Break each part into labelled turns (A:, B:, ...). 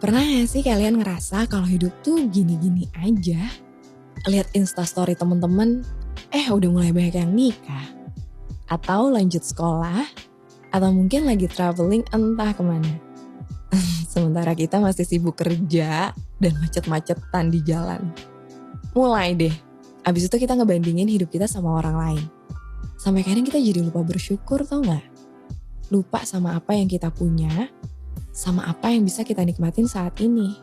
A: Pernah gak sih kalian ngerasa kalau hidup tuh gini-gini aja? Lihat instastory temen-temen, udah mulai banyak yang nikah. Atau lanjut sekolah, atau mungkin lagi traveling entah kemana. Sementara kita masih sibuk kerja dan macet-macetan di jalan. Mulai deh, abis itu kita ngebandingin hidup kita sama orang lain. Sampai kadang kita jadi lupa bersyukur, tau gak? Lupa sama apa yang kita punya, sama apa yang bisa kita nikmatin saat ini.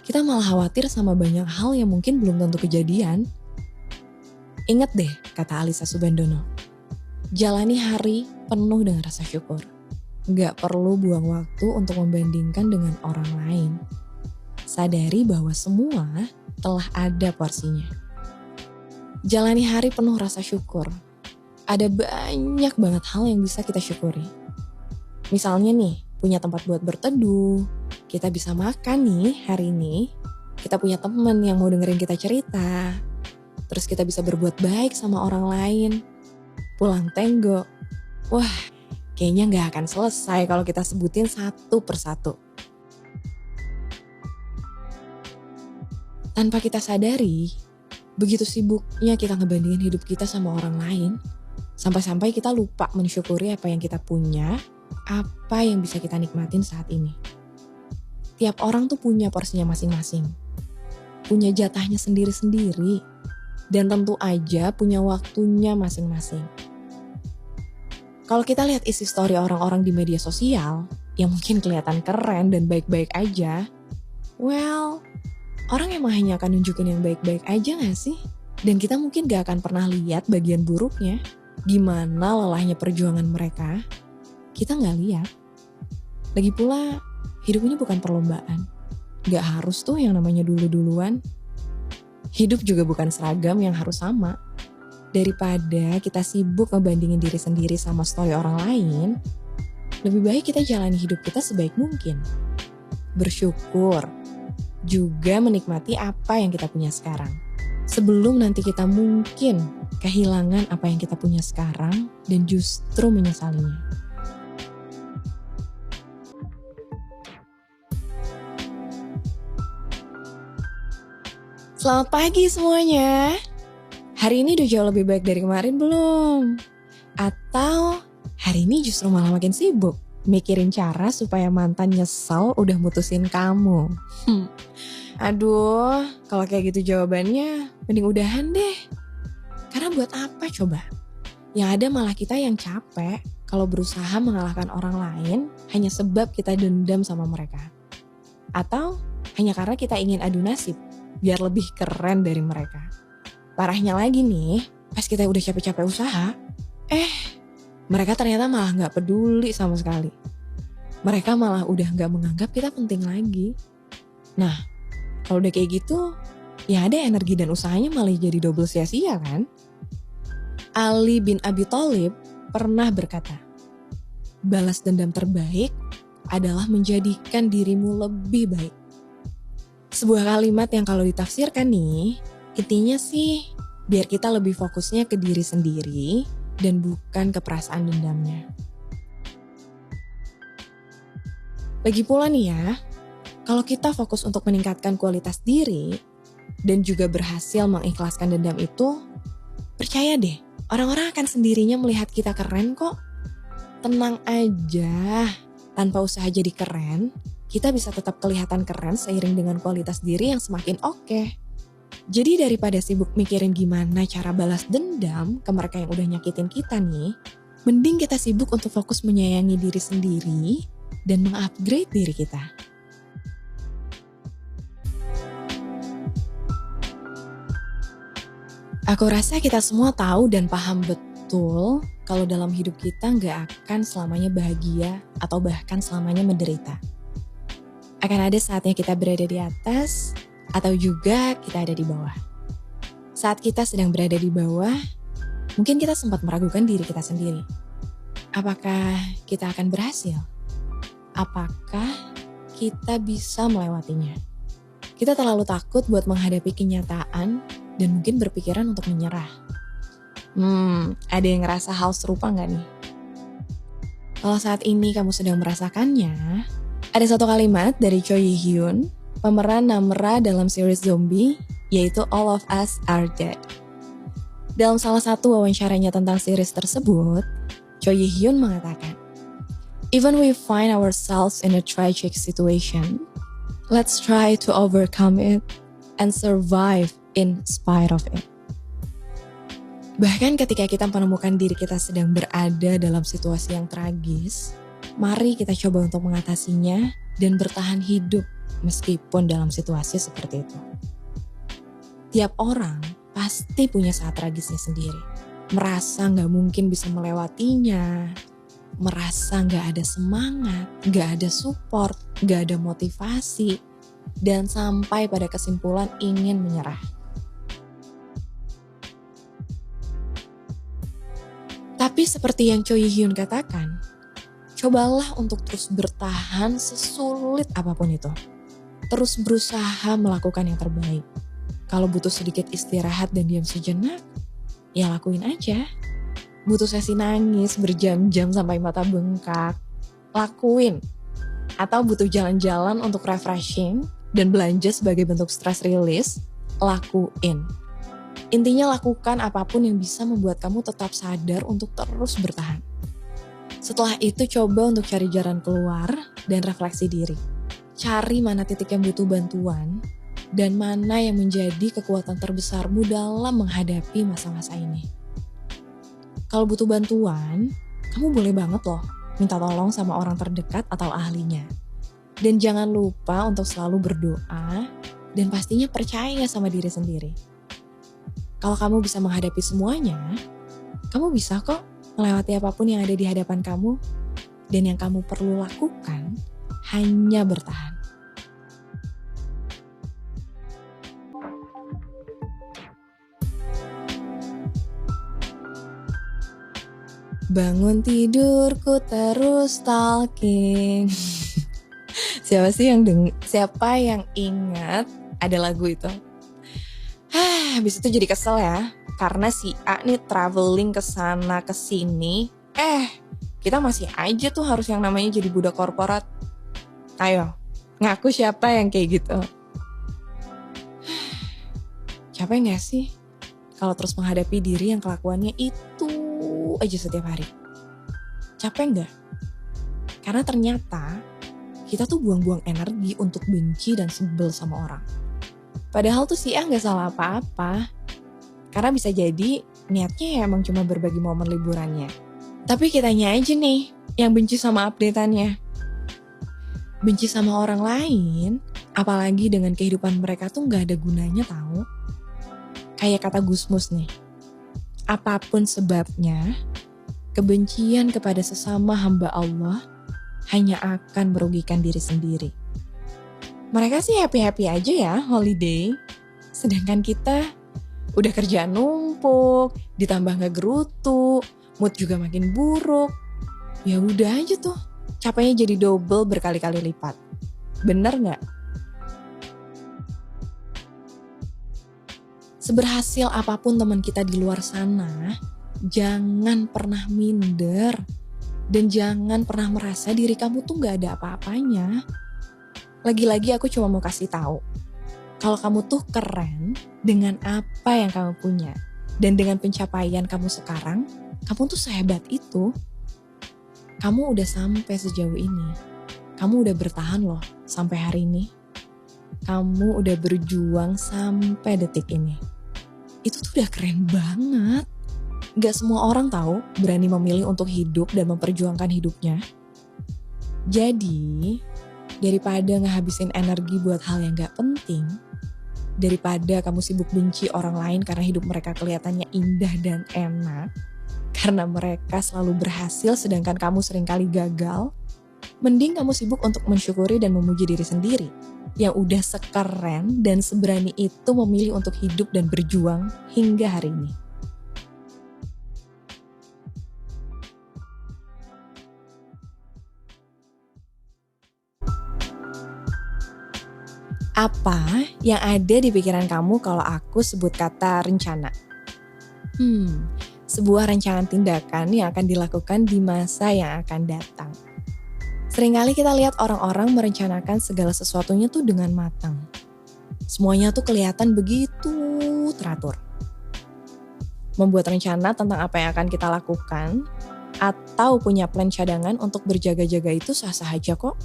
A: Kita malah khawatir sama banyak hal yang mungkin belum tentu kejadian. Ingat deh kata Alisa Subandono, jalani hari penuh dengan rasa syukur. Gak perlu buang waktu untuk membandingkan dengan orang lain. Sadari bahwa semua telah ada porsinya. Jalani hari penuh rasa syukur. Ada banyak banget hal yang bisa kita syukuri. Misalnya nih, punya tempat buat berteduh, kita bisa makan nih hari ini, kita punya temen yang mau dengerin kita cerita, terus kita bisa berbuat baik sama orang lain, pulang tenggo. Wah, kayaknya gak akan selesai kalau kita sebutin satu persatu. Tanpa kita sadari, begitu sibuknya kita ngebandingin hidup kita sama orang lain, sampai-sampai kita lupa mensyukuri apa yang kita punya, apa yang bisa kita nikmatin saat ini. Tiap orang tuh punya porsinya masing-masing. Punya jatahnya sendiri-sendiri. Dan tentu aja punya waktunya masing-masing. Kalau kita lihat isi story orang-orang di media sosial, yang mungkin kelihatan keren dan baik-baik aja, well, orang emang hanya akan nunjukin yang baik-baik aja gak sih? Dan kita mungkin gak akan pernah lihat bagian buruknya. Gimana lelahnya perjuangan mereka, kita gak lihat. Lagi pula, hidup ini bukan perlombaan. Gak harus tuh yang namanya dulu-duluan. Hidup juga bukan seragam yang harus sama. Daripada kita sibuk ngebandingin diri sendiri sama story orang lain, lebih baik kita jalani hidup kita sebaik mungkin. Bersyukur, juga menikmati apa yang kita punya sekarang. Sebelum nanti kita mungkin kehilangan apa yang kita punya sekarang dan justru menyesalinya. Selamat pagi semuanya. Hari ini udah jauh lebih baik dari kemarin belum? Atau hari ini justru malah makin sibuk mikirin cara supaya mantan nyesel udah mutusin kamu? Aduh, kalau kayak gitu jawabannya mending udahan deh. Karena buat apa coba? Yang ada malah kita yang capek kalau berusaha mengalahkan orang lain hanya sebab kita dendam sama mereka. Atau hanya karena kita ingin adu nasib biar lebih keren dari mereka. Parahnya lagi nih, pas kita udah capek-capek usaha, mereka ternyata malah gak peduli sama sekali. Mereka malah udah gak menganggap kita penting lagi. Nah, kalau udah kayak gitu, ya ada energi dan usahanya malah jadi double sia-sia kan? Ali bin Abi Thalib pernah berkata, balas dendam terbaik adalah menjadikan dirimu lebih baik. Sebuah kalimat yang kalau ditafsirkan nih, intinya sih biar kita lebih fokusnya ke diri sendiri dan bukan ke perasaan dendamnya. Lagi pula nih ya, kalau kita fokus untuk meningkatkan kualitas diri dan juga berhasil mengikhlaskan dendam itu, percaya deh, orang-orang akan sendirinya melihat kita keren kok. Tenang aja, tanpa usaha jadi keren, kita bisa tetap kelihatan keren seiring dengan kualitas diri yang semakin oke. Jadi daripada sibuk mikirin gimana cara balas dendam ke mereka yang udah nyakitin kita nih, mending kita sibuk untuk fokus menyayangi diri sendiri dan mengupgrade diri kita. Aku rasa kita semua tahu dan paham betul kalau dalam hidup kita gak akan selamanya bahagia atau bahkan selamanya menderita. Akan ada saatnya kita berada di atas atau juga kita ada di bawah. Saat kita sedang berada di bawah, mungkin kita sempat meragukan diri kita sendiri. Apakah kita akan berhasil? Apakah kita bisa melewatinya? Kita terlalu takut buat menghadapi kenyataan dan mungkin berpikiran untuk menyerah. Ada yang ngerasa hal serupa gak nih? Kalau saat ini kamu sedang merasakannya, Ada satu kalimat dari Choi Hee-hyun, pemeran Namra dalam series zombie, yaitu All of Us Are Dead. Dalam salah satu wawancaranya tentang series tersebut, Choi Hee-hyun mengatakan, "Even we find ourselves in a tragic situation, let's try to overcome it and survive in spite of it." Bahkan ketika kita menemukan diri kita sedang berada dalam situasi yang tragis, mari kita coba untuk mengatasinya dan bertahan hidup meskipun dalam situasi seperti itu. Tiap orang pasti punya saat tragisnya sendiri. Merasa gak mungkin bisa melewatinya, merasa gak ada semangat, gak ada support, gak ada motivasi, dan sampai pada kesimpulan ingin menyerah. Tapi seperti yang Choi Hee-hyun katakan, cobalah untuk terus bertahan sesulit apapun itu. Terus berusaha melakukan yang terbaik. Kalau butuh sedikit istirahat dan diam sejenak, ya lakuin aja. Butuh sesi nangis berjam-jam sampai mata bengkak, lakuin. Atau butuh jalan-jalan untuk refreshing dan belanja sebagai bentuk stress release, lakuin. Intinya lakukan apapun yang bisa membuat kamu tetap sadar untuk terus bertahan. Setelah itu coba untuk cari jalan keluar dan refleksi diri. Cari mana titik yang butuh bantuan dan mana yang menjadi kekuatan terbesarmu dalam menghadapi masa-masa ini. Kalau butuh bantuan, kamu boleh banget loh minta tolong sama orang terdekat atau ahlinya. Dan jangan lupa untuk selalu berdoa dan pastinya percaya sama diri sendiri. Kalau kamu bisa menghadapi semuanya, kamu bisa kok melewati apapun yang ada di hadapan kamu. Dan yang kamu perlu lakukan hanya bertahan. Bangun tidurku terus stalking. Siapa yang ingat ada lagu itu? Habis itu jadi kesel ya. Karena si A nih traveling ke sana ke sini. Kita masih aja tuh harus yang namanya jadi budak korporat. Ayo, ngaku siapa yang kayak gitu? Capek gak sih? Kalau terus menghadapi diri yang kelakuannya itu aja setiap hari. Capek gak? Karena ternyata kita tuh buang-buang energi untuk benci dan sebel sama orang. Padahal tuh si A gak salah apa-apa. Karena bisa jadi niatnya ya emang cuma berbagi momen liburannya. Tapi kitanya aja nih yang benci sama update-annya. Benci sama orang lain, apalagi dengan kehidupan mereka tuh gak ada gunanya tahu. Kayak kata Gusmus nih, apapun sebabnya, kebencian kepada sesama hamba Allah hanya akan merugikan diri sendiri. Mereka sih happy-happy aja ya holiday, sedangkan kita udah kerjaan numpuk, ditambah gak gerutu, mood juga makin buruk. Ya udah aja tuh, capeknya jadi double berkali-kali lipat. Bener gak? Seberhasil apapun teman kita di luar sana, jangan pernah minder. Dan jangan pernah merasa diri kamu tuh gak ada apa-apanya. Lagi-lagi aku cuma mau kasih tahu, kalau kamu tuh keren dengan apa yang kamu punya. Dan dengan pencapaian kamu sekarang, kamu tuh sehebat itu. Kamu udah sampai sejauh ini. Kamu udah bertahan loh sampai hari ini. Kamu udah berjuang sampai detik ini. Itu tuh udah keren banget. Gak semua orang tahu berani memilih untuk hidup dan memperjuangkan hidupnya. Jadi, daripada ngehabisin energi buat hal yang gak penting, daripada kamu sibuk benci orang lain karena hidup mereka kelihatannya indah dan enak, karena mereka selalu berhasil sedangkan kamu seringkali gagal, mending kamu sibuk untuk mensyukuri dan memuji diri sendiri yang udah sekeren dan seberani itu memilih untuk hidup dan berjuang hingga hari ini. Apa yang ada di pikiran kamu kalau aku sebut kata rencana? Sebuah rancangan tindakan yang akan dilakukan di masa yang akan datang. Seringkali kita lihat orang-orang merencanakan segala sesuatunya tuh dengan matang. Semuanya tuh kelihatan begitu teratur. Membuat rencana tentang apa yang akan kita lakukan atau punya plan cadangan untuk berjaga-jaga itu sah-sah aja kok.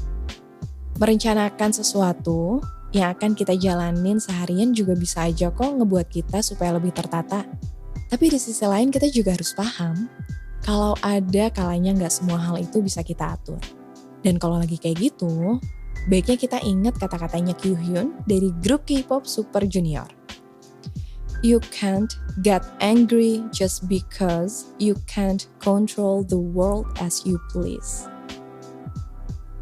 A: Merencanakan sesuatu yang akan kita jalanin seharian juga bisa aja kok ngebuat kita supaya lebih tertata. Tapi di sisi lain kita juga harus paham kalau ada kalanya nggak semua hal itu bisa kita atur. Dan kalau lagi kayak gitu, baiknya kita ingat kata-katanya Kyuhyun dari grup K-pop Super Junior. You can't get angry just because you can't control the world as you please.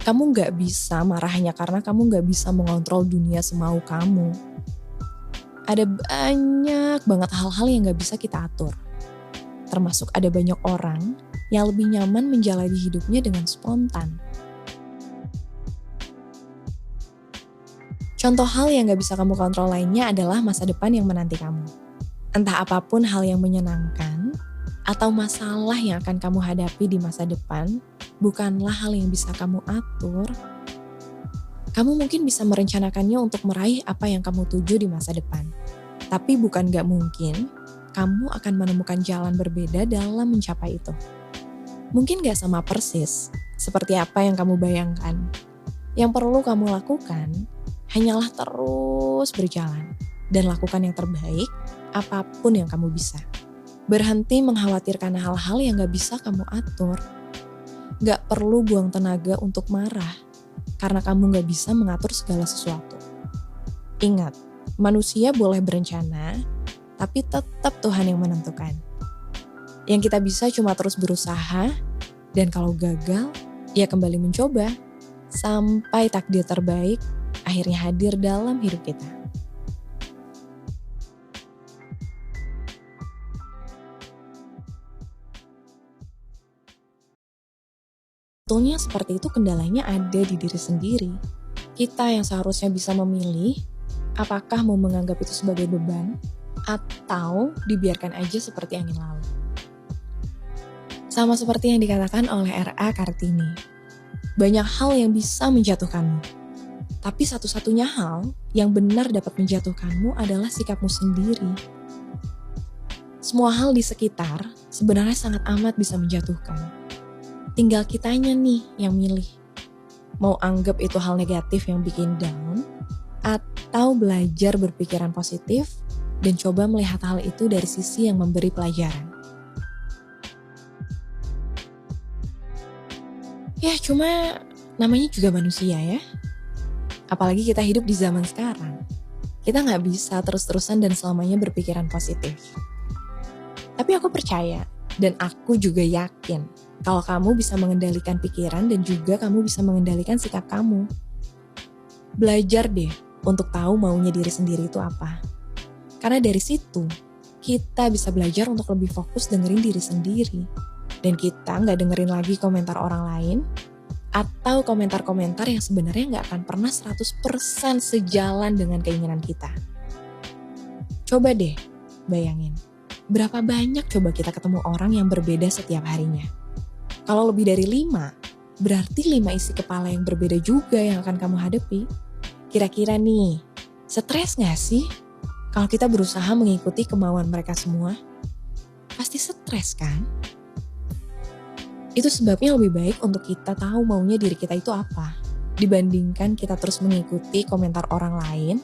A: Kamu gak bisa marah hanya karena kamu gak bisa mengontrol dunia semau kamu. Ada banyak banget hal-hal yang gak bisa kita atur. Termasuk ada banyak orang yang lebih nyaman menjalani hidupnya dengan spontan. Contoh hal yang gak bisa kamu kontrol lainnya adalah masa depan yang menanti kamu. Entah apapun hal yang menyenangkan atau masalah yang akan kamu hadapi di masa depan, bukanlah hal yang bisa kamu atur. Kamu mungkin bisa merencanakannya untuk meraih apa yang kamu tuju di masa depan. Tapi bukan gak mungkin, kamu akan menemukan jalan berbeda dalam mencapai itu. Mungkin gak sama persis, seperti apa yang kamu bayangkan. Yang perlu kamu lakukan, hanyalah terus berjalan dan lakukan yang terbaik apapun yang kamu bisa. Berhenti mengkhawatirkan hal-hal yang gak bisa kamu atur. Gak perlu buang tenaga untuk marah karena kamu gak bisa mengatur segala sesuatu. Ingat, manusia boleh berencana, tapi tetap Tuhan yang menentukan. Yang kita bisa cuma terus berusaha, dan kalau gagal, ya kembali mencoba sampai takdir terbaik akhirnya hadir dalam hidup kita. Sebetulnya seperti itu kendalanya ada di diri sendiri. Kita yang seharusnya bisa memilih apakah mau menganggap itu sebagai beban atau dibiarkan aja seperti angin lalu. Sama seperti yang dikatakan oleh R.A. Kartini. Banyak hal yang bisa menjatuhkanmu. Tapi satu-satunya hal yang benar dapat menjatuhkanmu adalah sikapmu sendiri. Semua hal di sekitar sebenarnya sangat amat bisa menjatuhkan. Tinggal kitanya nih yang milih. Mau anggap itu hal negatif yang bikin down, atau belajar berpikiran positif dan coba melihat hal itu dari sisi yang memberi pelajaran. Ya cuma namanya juga manusia ya. Apalagi kita hidup di zaman sekarang. Kita gak bisa terus-terusan dan selamanya berpikiran positif. Tapi aku percaya dan aku juga yakin kalau kamu bisa mengendalikan pikiran dan juga kamu bisa mengendalikan sikap kamu. Belajar deh untuk tahu maunya diri sendiri itu apa. Karena dari situ, kita bisa belajar untuk lebih fokus dengerin diri sendiri. Dan kita gak dengerin lagi komentar orang lain, atau komentar-komentar yang sebenarnya gak akan pernah 100% sejalan dengan keinginan kita. Coba deh, bayangin. Berapa banyak coba kita ketemu orang yang berbeda setiap harinya. Kalau lebih dari 5, berarti 5 isi kepala yang berbeda juga yang akan kamu hadapi. Kira-kira nih, stres gak sih kalau kita berusaha mengikuti kemauan mereka semua? Pasti stres kan? Itu sebabnya lebih baik untuk kita tahu maunya diri kita itu apa, dibandingkan kita terus mengikuti komentar orang lain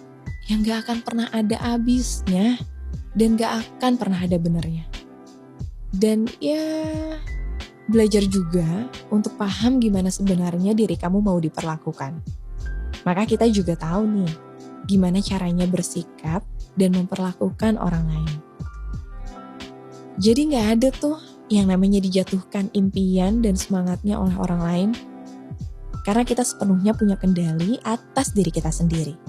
A: yang gak akan pernah ada habisnya dan gak akan pernah ada benernya. Dan ya, belajar juga untuk paham gimana sebenarnya diri kamu mau diperlakukan. Maka kita juga tahu nih, gimana caranya bersikap dan memperlakukan orang lain. Jadi gak ada tuh yang namanya dijatuhkan impian dan semangatnya oleh orang lain. Karena kita sepenuhnya punya kendali atas diri kita sendiri.